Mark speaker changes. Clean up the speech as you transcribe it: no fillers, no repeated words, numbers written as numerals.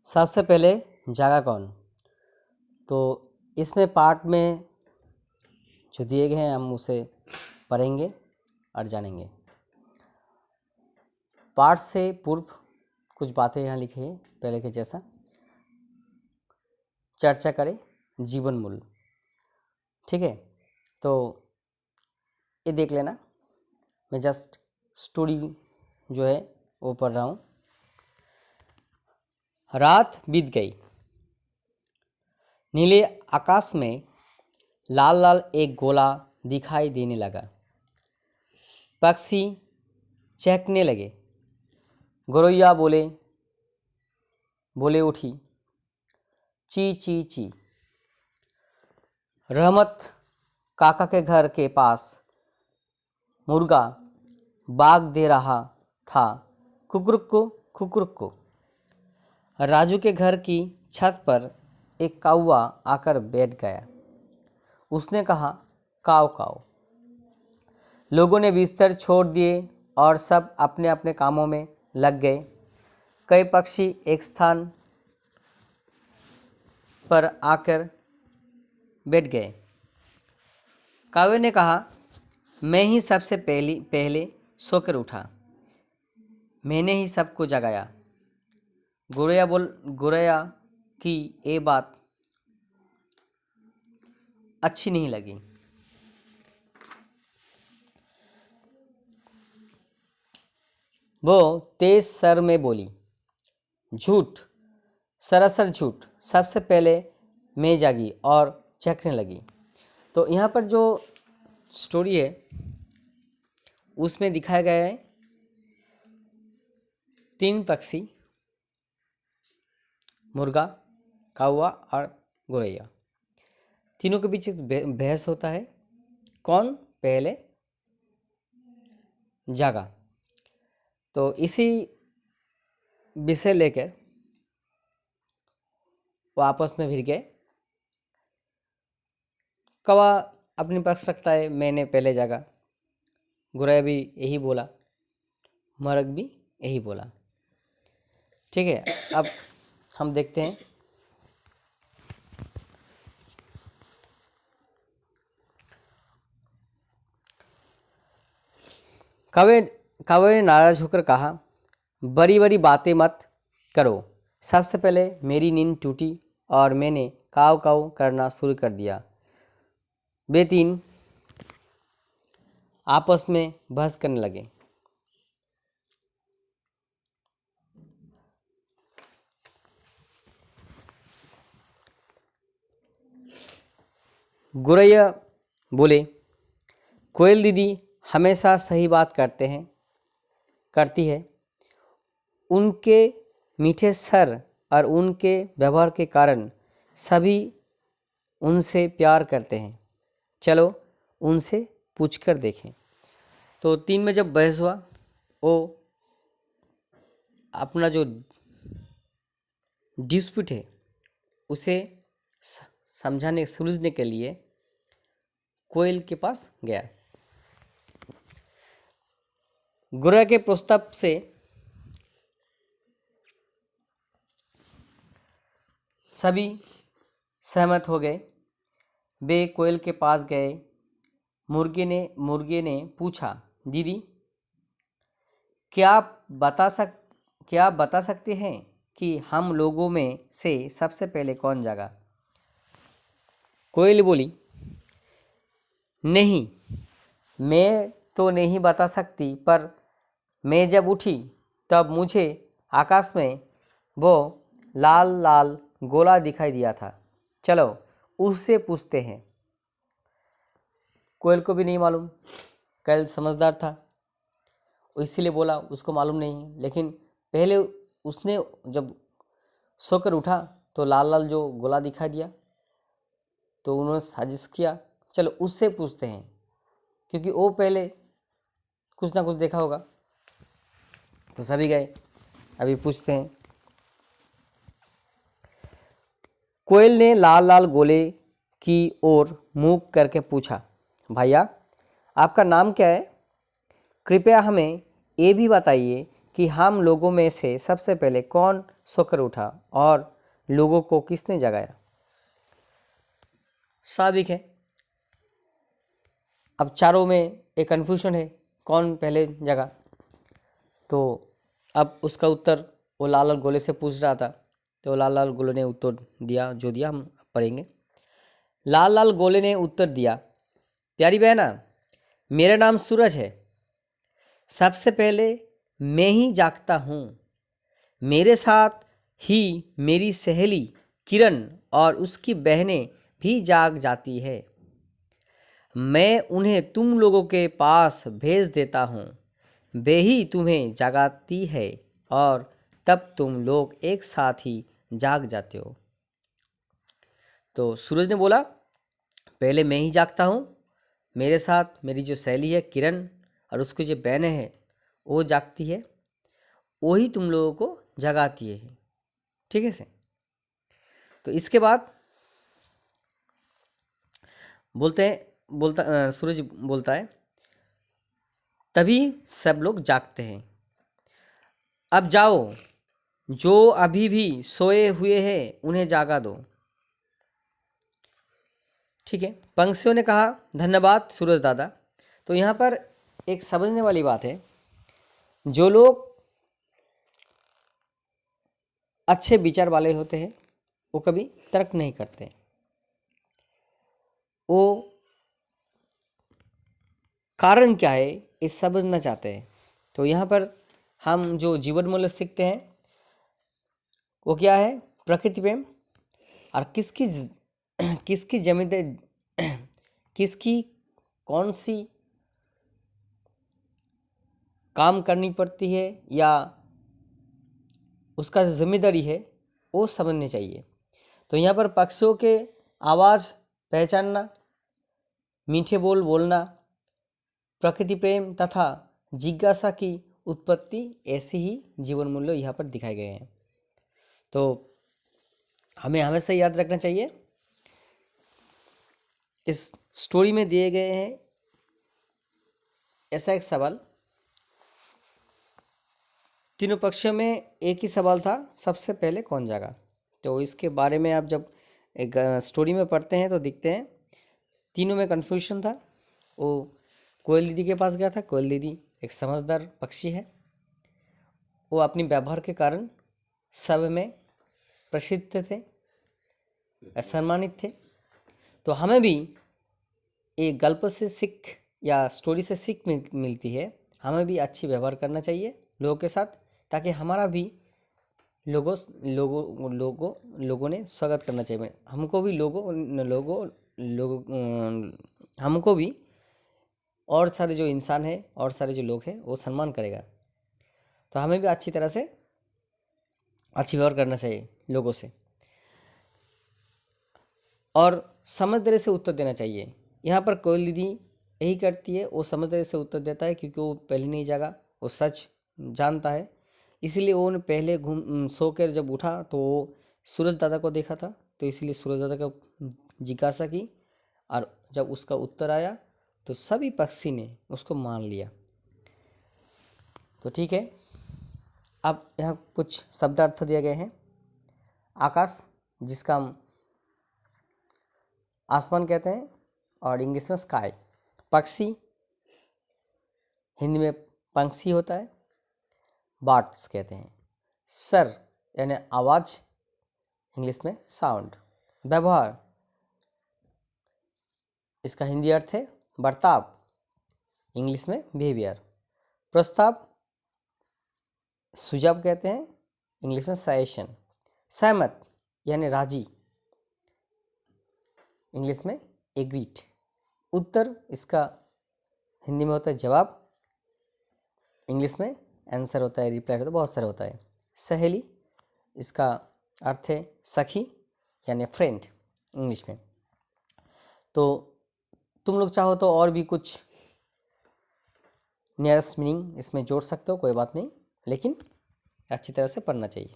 Speaker 1: सबसे पहले जागा कौन। तो इसमें पार्ट में जो दिए गए हैं हम उसे पढ़ेंगे और जानेंगे। पाठ से पूर्व कुछ बातें यहाँ लिखी है पहले के जैसा। चर्चा करें जीवन मूल्य, ठीक है। तो ये देख लेना, मैं जस्ट स्टोरी जो है वो पढ़ रहा हूँ। रात बीत गई, नीले आकाश में लाल लाल एक गोला दिखाई देने लगा। पक्षी चहकने लगे। गौरैया बोले उठी, ची ची ची। रहमत काका के घर के पास मुर्गा बाग दे रहा था, कुकुरुक्कू कुकुरुक्कू। राजू के घर की छत पर एक कौवा आकर बैठ गया। उसने कहा, काव काव। लोगों ने बिस्तर छोड़ दिए और सब अपने अपने कामों में लग गए। कई पक्षी एक स्थान पर आकर बैठ गए। कौवे ने कहा, मैं ही सबसे पहले सोकर उठा, मैंने ही सबको जगाया। गौरैया की ये बात अच्छी नहीं लगी। वो तेज स्वर में बोली, झूठ, सरासर झूठ। सबसे पहले मैं जागी और चहकने लगी। तो यहाँ पर जो स्टोरी है उसमें दिखाया गया है 3 पक्षी, मुर्गा, कौवा और गौरैया। तीनों के बीच बहस होता है, कौन पहले जागा। तो इसी विषय लेकर वो आपस में भिड़ गए। कौवा अपने पक्ष रखता है, मैंने पहले जागा। गौरैया भी यही बोला, मुर्ग भी यही बोला, ठीक है। अब हम देखते हैं। कौवे ने नाराज होकर कहा, बड़ी बड़ी बातें मत करो। सबसे पहले मेरी नींद टूटी और मैंने काव काव करना शुरू कर दिया। वे 3 आपस में बहस करने लगे। गौरैया बोले, कोयल दीदी हमेशा सही बात करती है। उनके मीठे स्वर और उनके व्यवहार के कारण सभी उनसे प्यार करते हैं। चलो उनसे पूछकर देखें। तो 3 में जब बहस हुआ, वो अपना जो डिस्प्यूट है उसे समझाने सुलझने के लिए कोयल के पास गया। गौरैया के प्रस्ताव से सभी सहमत हो गए। वे कोयल के पास गए। मुर्गे ने पूछा, दीदी क्या आप बता सकते हैं कि हम लोगों में से सबसे पहले कौन जागा। कोयल बोली, नहीं, मैं तो नहीं बता सकती, पर मैं जब उठी तब मुझे आकाश में वो लाल लाल गोला दिखाई दिया था। चलो उससे पूछते हैं। कोयल को भी नहीं मालूम, कोयल समझदार था, इसीलिए बोला उसको मालूम नहीं। लेकिन पहले उसने जब सोकर उठा तो लाल लाल जो गोला दिखाई दिया, तो उन्होंने साजिश किया, चलो उससे पूछते हैं, क्योंकि वो पहले कुछ ना कुछ देखा होगा। तो सभी गए, अभी पूछते हैं। कोयल ने लाल लाल गोले की ओर मुंह करके पूछा, भैया आपका नाम क्या है? कृपया हमें ये भी बताइए कि हम लोगों में से सबसे पहले कौन सोकर उठा और लोगों को किसने जगाया। स्वाभाविक है, अब चारों में एक कन्फ्यूजन है, कौन पहले जगा। तो अब उसका उत्तर वो लाल लाल गोले से पूछ रहा था, तो लाल लाल गोले ने उत्तर दिया, जो दिया हम पढ़ेंगे। लाल लाल गोले ने उत्तर दिया, प्यारी बहना, मेरा नाम सूरज है। सबसे पहले मैं ही जागता हूँ। मेरे साथ ही मेरी सहेली किरण और उसकी बहनें भी जाग जाती है। मैं उन्हें तुम लोगों के पास भेज देता हूँ, वे ही तुम्हें जगाती है और तब तुम लोग एक साथ ही जाग जाते हो। तो सूरज ने बोला, पहले मैं ही जागता हूँ, मेरे साथ मेरी जो सहेली है किरण और उसकी जो बहनें हैं वो जागती है, वही तुम लोगों को जगाती है। ठीक है से। तो इसके बाद सूरज बोलता है, तभी सब लोग जागते हैं। अब जाओ, जो अभी भी सोए हुए हैं उन्हें जागा दो। ठीक है, पंछियों ने कहा, धन्यवाद सूरज दादा। तो यहाँ पर एक समझने वाली बात है, जो लोग अच्छे विचार वाले होते हैं वो कभी तर्क नहीं करते, वो कारण क्या है ये समझना चाहते हैं। तो यहाँ पर हम जो जीवन मूल्य सीखते हैं वो क्या है, प्रकृति प्रेम और किसकी जिम्मेदारी, किसकी कौन सी काम करनी पड़ती है या उसका जिम्मेदारी है वो समझनी चाहिए। तो यहाँ पर पक्षियों के आवाज़ पहचानना, मीठे बोल बोलना, प्रकृति प्रेम तथा जिज्ञासा की उत्पत्ति, ऐसे ही जीवन मूल्य यहाँ पर दिखाए गए हैं। तो हमें हमेशा याद रखना चाहिए, इस स्टोरी में दिए गए हैं ऐसा एक सवाल, तीनों पक्षों में एक ही सवाल था, सबसे पहले कौन जागा। तो इसके बारे में आप जब एक स्टोरी में पढ़ते हैं तो दिखते हैं तीनों में कन्फ्यूजन था। वो कोयल दीदी के पास गया था। कोयल दीदी एक समझदार पक्षी है, वो अपनी व्यवहार के कारण सब में प्रसिद्ध थे, सम्मानित थे। तो हमें भी एक गल्प से सीख या स्टोरी से सीख मिलती है, हमें भी अच्छी व्यवहार करना चाहिए लोगों के साथ, ताकि हमारा भी लोगों ने स्वागत करना चाहिए। हमको भी और सारे जो इंसान हैं और सारे जो लोग हैं वो सम्मान करेगा। तो हमें भी अच्छी तरह से अच्छी व्यवहार करना चाहिए लोगों से और समझदारी से उत्तर देना चाहिए। यहाँ पर कोयल दीदी यही करती है, वो समझदारी से उत्तर देता है क्योंकि वो पहले नहीं जागा, वो सच जानता है। इसीलिए वो पहले सो कर जब उठा तो वो सूरज दादा को देखा था, तो इसलिए सूरज दादा का जिज्ञासा की और जब उसका उत्तर आया तो सभी पक्षी ने उसको मान लिया। तो ठीक है, अब यहाँ कुछ शब्दार्थ दिए गए हैं। आकाश, जिसका हम आसमान कहते हैं और इंग्लिश में स्काई। पक्षी, हिंदी में पंक्षी होता है, बर्ड्स कहते हैं। सर यानी आवाज़, इंग्लिश में साउंड। व्यवहार, इसका हिंदी अर्थ है बर्ताव, इंग्लिश में बिहेवियर। प्रस्ताव, सुझाव कहते हैं, इंग्लिश में सजेशन। सहमत यानी राजी, इंग्लिश में एग्रीड। उत्तर, इसका हिंदी में होता है जवाब, इंग्लिश में आंसर होता है, रिप्लाई होता है, बहुत सारा होता है। सहेली, इसका अर्थ है सखी यानी फ्रेंड, इंग्लिश में। तो तुम लोग चाहो तो और भी कुछ नियरेस्ट मीनिंग इसमें जोड़ सकते हो, कोई बात नहीं, लेकिन अच्छी तरह से पढ़ना चाहिए।